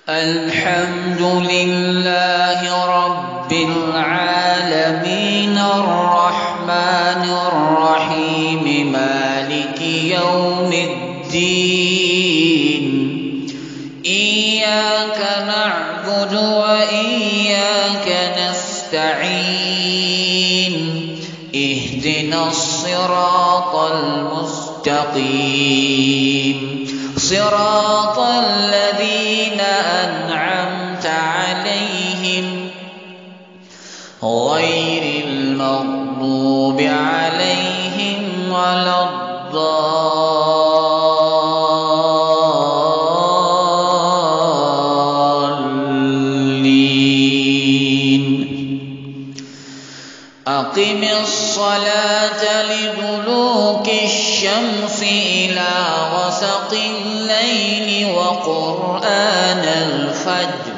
الحمد لله رب العالمين الرحمن الرحيم مالك يوم الدين إياك نعبد وإياك نستعين اهدنا الصراط المستقيم صراط الذين أنعمت عليهم غير المغضوب عليهم ولا الضالين. أقم الصلاة لدلوك الشمس إلى غسق الليل وقرآن الفجر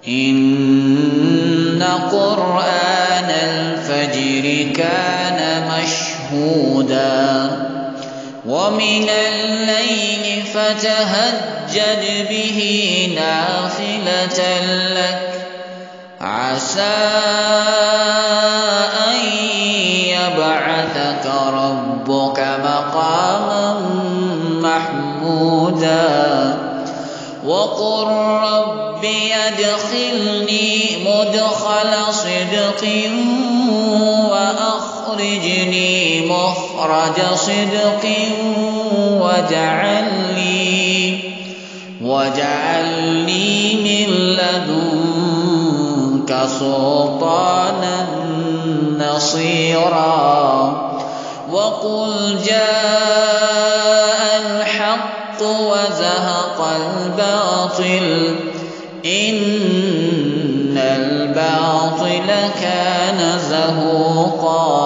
إن قرآن الفجر كان مشهودا ومن الليل فتهجد به نافلة لك عسى أن يبعثك ربك مقاما محمودا وقل رب أدخلني مدخل صدق وأخرجني مخرج صدق واجعل لي من لدنك سلطانا نصيرا وقل جاء الحق وزهق الباطل إن الباطل كان زهوقا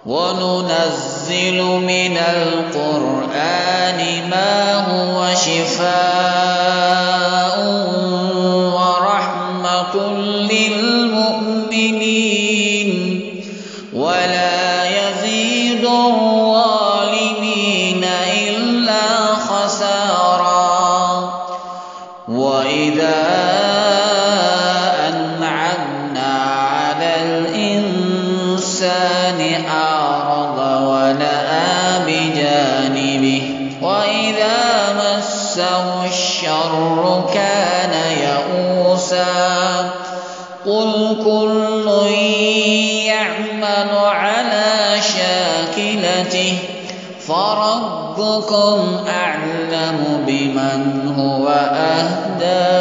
وننزل من القرآن ما هو شفاء ورحمة للمؤمنين ولا يزيد الظالمين إلا خسارا وإذا أنعمنا على الإنسان أعرض ونأى بجانبه وإذا مسه الشر كان يئوسا قل كل يعمل على شاكلته فربكم أعلم بمن هو أهدى